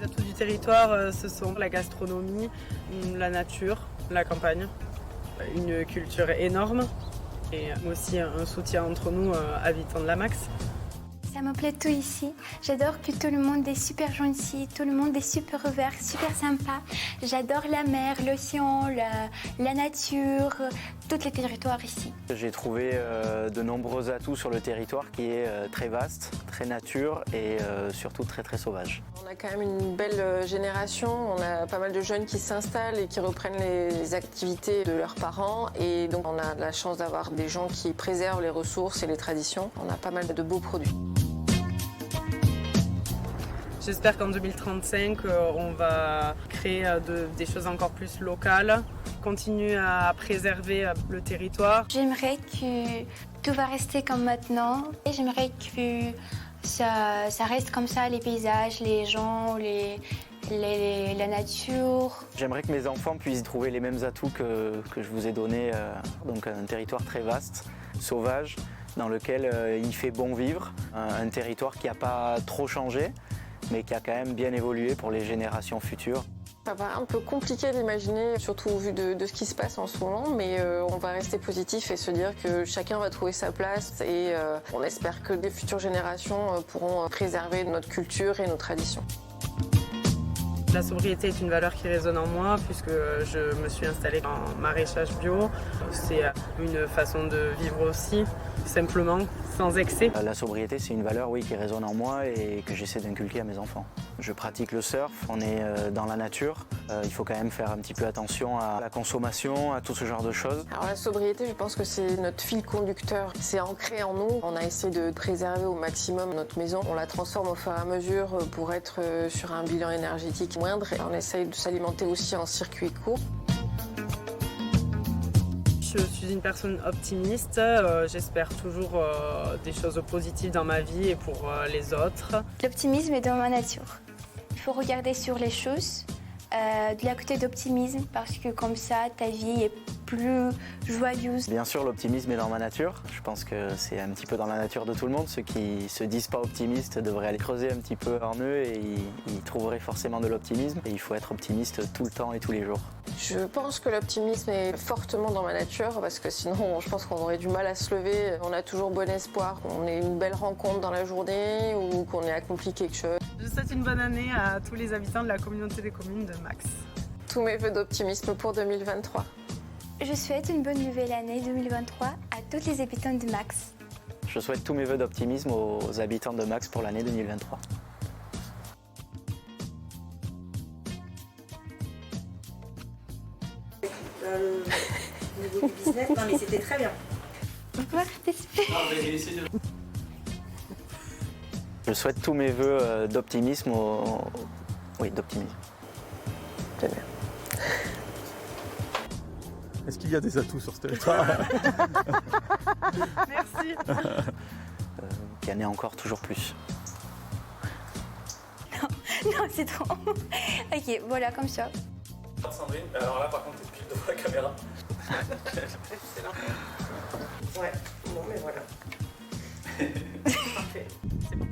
Les atouts du territoire, ce sont la gastronomie, la nature, la campagne, une culture énorme et aussi un soutien entre nous, habitants de la Max. Ça me plaît tout ici. J'adore que tout le monde est super gentil, tout le monde est super ouvert, super sympa. J'adore la mer, l'océan, la nature, tous les territoires ici. J'ai trouvé de nombreux atouts sur le territoire qui est très vaste, très nature et surtout très très sauvage. On a quand même une belle génération, on a pas mal de jeunes qui s'installent et qui reprennent les activités de leurs parents et donc on a la chance d'avoir des gens qui préservent les ressources et les traditions. On a pas mal de beaux produits. J'espère qu'en 2035, on va créer des choses encore plus locales, continuer à préserver le territoire. J'aimerais que tout va rester comme maintenant et j'aimerais que ça reste comme ça, les paysages, les gens, la nature. J'aimerais que mes enfants puissent trouver les mêmes atouts que je vous ai donnés, donc un territoire très vaste, sauvage, dans lequel il fait bon vivre, un territoire qui n'a pas trop changé, mais qui a quand même bien évolué pour les générations futures. Ça va un peu compliqué d'imaginer, surtout au vu de ce qui se passe en ce moment, mais on va rester positif et se dire que chacun va trouver sa place et on espère que les futures générations pourront préserver notre culture et nos traditions. La sobriété est une valeur qui résonne en moi puisque je me suis installée en maraîchage bio. C'est une façon de vivre aussi, simplement, sans excès. La sobriété, c'est une valeur oui, qui résonne en moi et que j'essaie d'inculquer à mes enfants. Je pratique le surf, on est dans la nature. Il faut quand même faire un petit peu attention à la consommation, à tout ce genre de choses. Alors la sobriété, je pense que c'est notre fil conducteur. C'est ancré en nous. On a essayé de préserver au maximum notre maison. On la transforme au fur et à mesure pour être sur un bilan énergétique moindre. Et on essaye de s'alimenter aussi en circuit court. Je suis une personne optimiste, j'espère toujours des choses positives dans ma vie et pour les autres. L'optimisme est dans ma nature. Il faut regarder sur les choses de la côté d'optimisme parce que comme ça, ta vie est plus joyeuse. Bien sûr, l'optimisme est dans ma nature. Je pense que c'est un petit peu dans la nature de tout le monde. Ceux qui se disent pas optimistes devraient aller creuser un petit peu en eux et ils trouveraient forcément de l'optimisme. Et il faut être optimiste tout le temps et tous les jours. Je pense que l'optimisme est fortement dans ma nature parce que sinon, je pense qu'on aurait du mal à se lever. On a toujours bon espoir qu'on ait une belle rencontre dans la journée ou qu'on ait accompli quelque chose. Je souhaite une bonne année à tous les habitants de la communauté des communes de Max. Tous mes vœux d'optimisme pour 2023. Je souhaite une bonne nouvelle année 2023 à tous les habitants de Max. Je souhaite tous mes vœux d'optimisme aux habitants de Max pour l'année 2023. Au niveau du business, non mais c'était très bien. Pourquoi t'espères? Je souhaite tous mes vœux d'optimisme Oui, d'optimisme. C'est bien. Est-ce qu'il y a des atouts sur ce territoire? Merci. Qu'il y en ait encore toujours plus. Non, c'est trop. Ok, voilà, comme ça. Sandrine, alors là par contre t'es pile devant la caméra. Excellent. Ouais, bon mais voilà. Parfait. C'est bon.